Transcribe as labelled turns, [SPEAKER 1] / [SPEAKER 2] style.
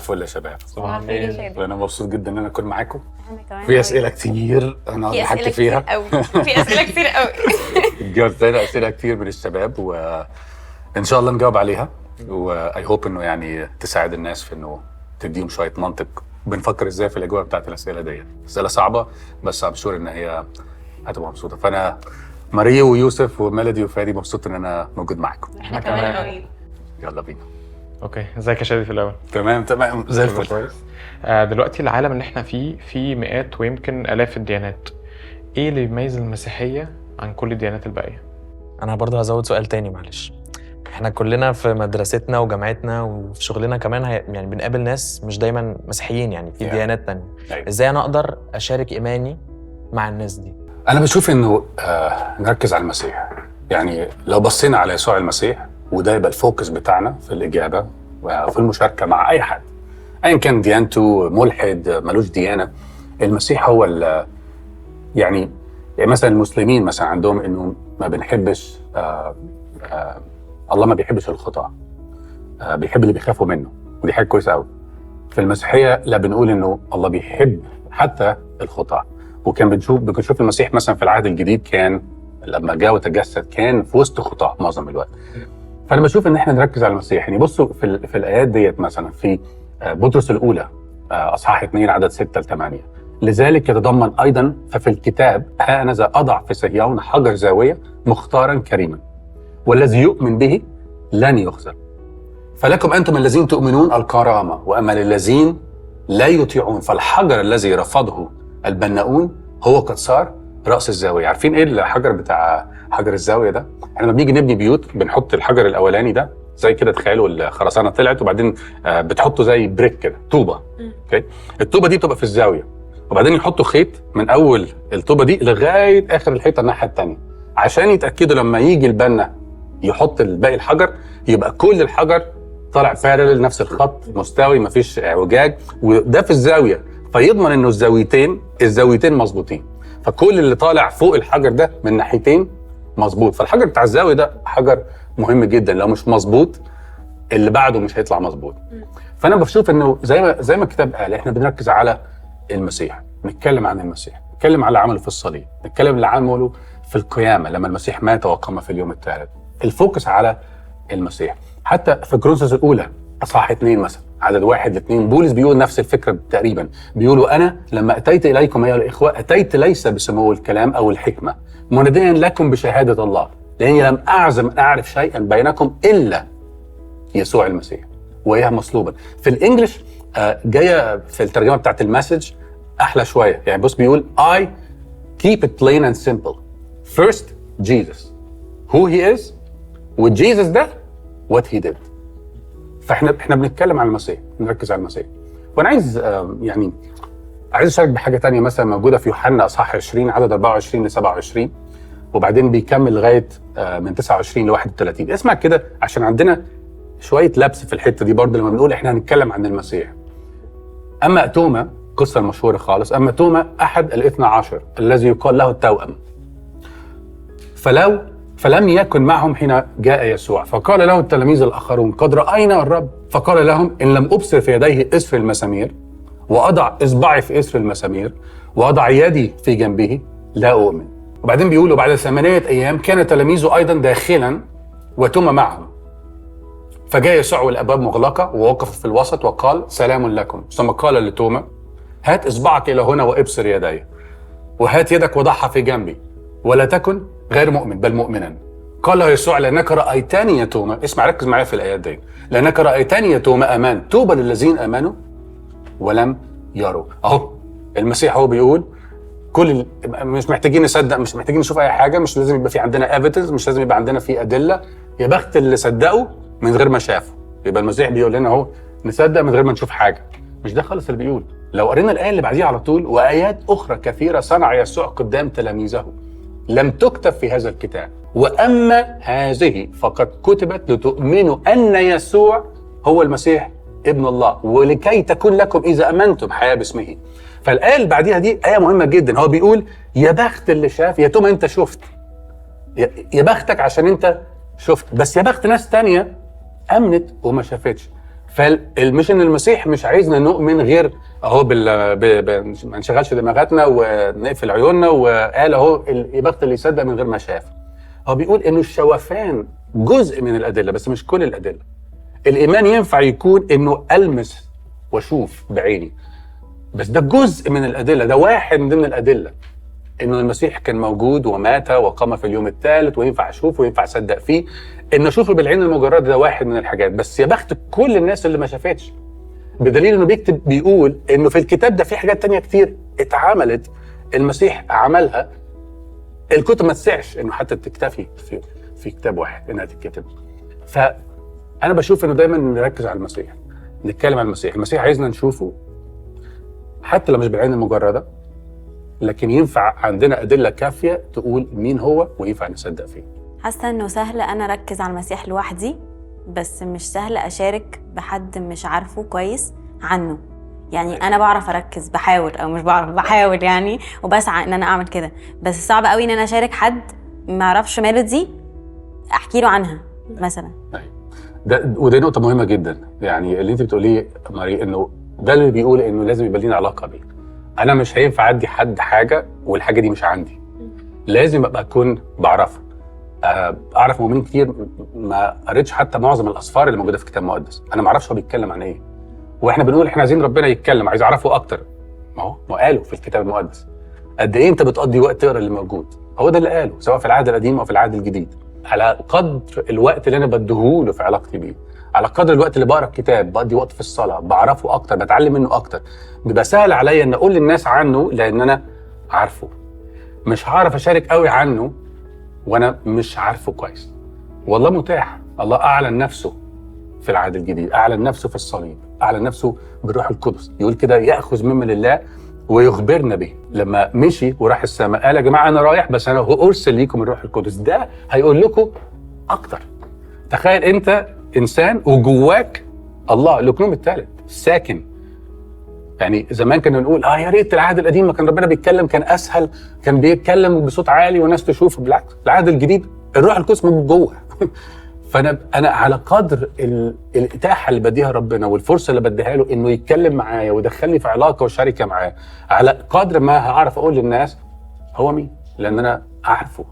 [SPEAKER 1] الفل يا شباب.
[SPEAKER 2] صباح الخير.
[SPEAKER 1] انا مبسوط جدا ان انا اكون معاكم.
[SPEAKER 3] احنا كمان
[SPEAKER 1] في اسئله كتير انا
[SPEAKER 3] في
[SPEAKER 1] بحكي
[SPEAKER 3] اسئله
[SPEAKER 1] فيها
[SPEAKER 3] كتير قوي في اسئله كتير قوي
[SPEAKER 1] جاوبنا اسئله كتير من الشباب وان شاء الله نجاوب عليها، واي هوب انه يعني تساعد الناس في انه تديهم شويه منطق بنفكر ازاي في الاجابه بتاعت الاسئله ديت. اسئله صعبه بس ام شور ان هي هتبقى مبسوطه. فانا ماريا ويوسف وميلودي وفادي مبسوط ان انا موجود معاكم.
[SPEAKER 3] احنا كمان قوي.
[SPEAKER 1] يلا بينا.
[SPEAKER 2] اوكي، ازيك يا شادي في الاول؟
[SPEAKER 1] تمام زي الفل.
[SPEAKER 2] دلوقتي العالم اللي احنا فيه مئات ويمكن الاف الديانات. ايه اللي بيميز المسيحيه عن كل الديانات الباقيه؟
[SPEAKER 4] انا برضه هزود سؤال تاني معلش. احنا كلنا في مدرستنا وجامعتنا وفي شغلنا كمان يعني بنقابل ناس مش دايما مسيحيين، يعني في ديانات تانية. ازاي انا اقدر اشارك ايماني مع الناس دي؟
[SPEAKER 1] انا بشوف انه نركز على المسيح. يعني لو بصينا على يسوع المسيح وده يبقى الفوكس بتاعنا في الاجابه وفي المشاركه مع اي حد ايا كان ديانته، ملحد ملوش ديانه، المسيح هو يعني مثلا المسلمين مثلا عندهم انه ما بنحبش الله ما بيحبش الخطاة، بيحب اللي بيخافوا منه، ودي حاجه كويسه قوي. في المسيحيه لا، بنقول انه الله بيحب حتى الخطاة. وكان بنشوف المسيح مثلا في العهد الجديد كان لما جاء وتجسد كان في وسط خطاة معظم الوقت. فانا بشوف ان احنا نركز على المسيح. يعني بصوا في الايات ديت مثلا في بطرس الاولى اصحاح 2 عدد 6-8، لذلك يتضمن ايضا ففي الكتاب ها انا ذا اضع في صهيون حجر زاويه مختارا كريما والذي يؤمن به لن يخزى. فلكم انتم الذين تؤمنون الكرامه، واما للذين لا يطيعون فالحجر الذي رفضه البناؤون هو قد صار راس الزاويه. عارفين ايه الحجر بتاع حجر الزاويه ده؟ احنا لما بنيجي نبني بيوت بنحط الحجر الاولاني ده زي كده، تخيلوا الخرسانه طلعت وبعدين بتحطوا زي بريك كده طوبه. اوكي، الطوبه دي بتبقى في الزاويه وبعدين يحطوا خيط من اول الطوبه دي لغايه اخر الحيطه الناحيه الثانيه عشان يتاكدوا لما يجي البنا يحط باقي الحجر يبقى كل الحجر طالع بارلل نفس الخط مستوي مفيش اعوجاج، وده في الزاويه فيضمن انه الزاويتين مظبوطين. فكل اللي طالع فوق الحجر ده من ناحيتين مظبوط. فالحجر بتاع الزاويه ده حجر مهم جدا، لو مش مظبوط اللي بعده مش هيطلع مظبوط. فانا بشوف انه زي ما الكتاب قال احنا بنركز على المسيح، نتكلم عن المسيح، نتكلم على عمله في الصليب، نتكلم على عمله في القيامه لما المسيح مات وقام في اليوم الثالث. الفوكس على المسيح. حتى في كورنثوس الاولى اصحاح 2 مثلا عدد 1-2 بولس بيقول نفس الفكره تقريبا، بيقولوا انا لما اتيت اليكم ايها الاخوه اتيت ليس بسمو الكلام او الحكمه مناديا لكم بشهاده الله لاني لم اعزم ان اعرف شيئا بينكم الا يسوع المسيح واياه مصلوبا. في الانجليش جايه في الترجمه بتاعت المسج احلى شويه. يعني بص بيقول I keep it plain and simple. First Jesus who he is وجيسس ده what he did. فاحنا بنتكلم عن المسيح، نركز على المسيح. وانا عايز عايز اشارك بحاجه تانية مثلا موجوده في يوحنا اصحاح 20 عدد 24-27 وبعدين بيكمل لغايه من 29-31. اسمع كده عشان عندنا شويه لبس في الحته دي برضه لما بنقول احنا هنتكلم عن المسيح. اما توما، القصه المشهوره خالص، اما توما احد ال12 الذي يقال له التوأم فلم يكن معهم حين جاء يسوع، فقال له التلاميذ الاخرون قد راينا الرب، فقال لهم ان لم ابصر في يديه اسر المسامير واضع اصبعي في اسر المسامير واضع يدي في جنبه لا اؤمن. وبعدين بيقولوا بعد 8 ايام كان تلاميذه ايضا داخلا وتوما معهم، فجاء يسوع والابواب مغلقه ووقف في الوسط وقال سلام لكم، ثم قال لتوما هات اصبعك الى هنا وابصر يدي وهات يدك وضعها في جنبي ولا تكن غير مؤمن بل مؤمنا. قال له يسوع لانك رايتني يا توما، اسمع ركز معايا في الايات دي، لانك رايتني يا توما امان، طوبى للذين امنوا ولم يروا. اهو المسيح هو بيقول مش محتاجين نصدق، مش محتاجين نشوف اي حاجه، مش لازم يبقى في عندنا ايفيدنس، مش لازم يبقى عندنا في ادله، يا بخت اللي صدقوا من غير ما شافوا. يبقى المسيح بيقول لنا اهو نصدق من غير ما نشوف حاجه. مش ده خالص اللي بيقول. لو قرينا الايه اللي بعديها على طول وايات اخرى كثيره صنع يسوع قدام تلاميذه لم تكتب في هذا الكتاب، واما هذه فقد كتبت لتؤمنوا ان يسوع هو المسيح ابن الله ولكي تكون لكم اذا امنتم حياه باسمه. فالايه اللي بعديها دي ايه مهمه جدا. هو بيقول يا بخت اللي شاف، يا توما انت شفت، يا بختك عشان انت شفت، بس يا بخت ناس تانية امنت وما شافتش. فالمش ان المسيح مش عايزنا نؤمن غير اهو ما نشغلش دماغاتنا ونقفل عيوننا وقال اهو يبخت اللي يصدق من غير ما شاف. هو بيقول انه الشوفان جزء من الادله بس مش كل الادله. الايمان ينفع يكون انه المس واشوف بعيني، بس ده جزء من الادله، ده واحد من ضمن الادله، انه المسيح كان موجود ومات وقام في اليوم الثالث وينفع اشوفه وينفع اصدق فيه. ان اشوفه بالعين المجرده ده واحد من الحاجات، بس يا بخت كل الناس اللي ما شافتش، بدليل انه بيقول انه في الكتاب ده في حاجات تانية كتير اتعملت المسيح عملها، الكتب ما تسعش انه حتى تكتفي في كتاب واحد انها تتكتب. فانا بشوف انه دايما نركز على المسيح، نتكلم عن المسيح. المسيح عايزنا نشوفه حتى لو مش بالعين المجرده، لكن ينفع عندنا ادله كافيه تقول مين هو وينفع نصدق فيه.
[SPEAKER 5] حاسه انه سهل انا اركز على المسيح لوحدي، بس مش سهل اشارك بحد مش عارفه كويس عنه. يعني انا بعرف اركز، بحاول او مش بعرف، بحاول يعني وبسعى ان انا اعمل كده، بس صعب قوي ان انا اشارك حد ما اعرفش ميلودي احكي له عنها مثلا.
[SPEAKER 1] وده نقطه مهمه جدا، يعني اللي انت بتقوليه ماري، انه ده اللي بيقول انه لازم يبقى لينا علاقه بيه. انا مش هينفع ادي حد حاجه والحاجه دي مش عندي، لازم ابقى اكون بعرفها. اعرف مؤمنين كتير ما قريتش حتى معظم الاسفار اللي موجوده في الكتاب المقدس، انا ما اعرفش هو بيتكلم عن ايه، واحنا بنقول احنا عايزين ربنا يتكلم، عايز اعرفه اكتر. ما هو قالوا في الكتاب المقدس قد ايه انت بتقضي وقت تقرا اللي موجود، هو ده اللي قاله سواء في العهد القديم او في العهد الجديد. على قدر الوقت اللي انا بديهوله في علاقتي بيه، على قدر الوقت اللي بقرا الكتاب، بقضي وقت في الصلاه، بعرفه اكتر، بتعلم منه اكتر، بيبقى سهل عليا ان اقول للناس عنه لان انا عارفه. مش هعرف اشارك قوي عنه وانا مش عارفه كويس. والله متاح، الله اعلن نفسه في العهد الجديد، اعلن نفسه في الصليب، اعلن نفسه بالروح القدس. يقول كده ياخذ مما لله ويخبرنا به. لما مشي وراح السماء قال يا جماعه انا رايح بس انا ارسل ليكم الروح القدس، ده هيقول لكم اكتر. تخيل انت انسان وجواك الله الاقنوم الثالث ساكن. يعني زمان كنا نقول يا ريت العهد القديم ما كان ربنا بيتكلم، كان اسهل، كان بيتكلم بصوت عالي والناس تشوفه. بالعكس، العهد الجديد الروح القدس من جوه. فانا على قدر الاتاحه اللي بديها ربنا والفرصه اللي بديها له انه يتكلم معايا ويدخلني في علاقه وشركه معاه، على قدر ما هعرف اقول للناس هو مين، لان انا اعرفه.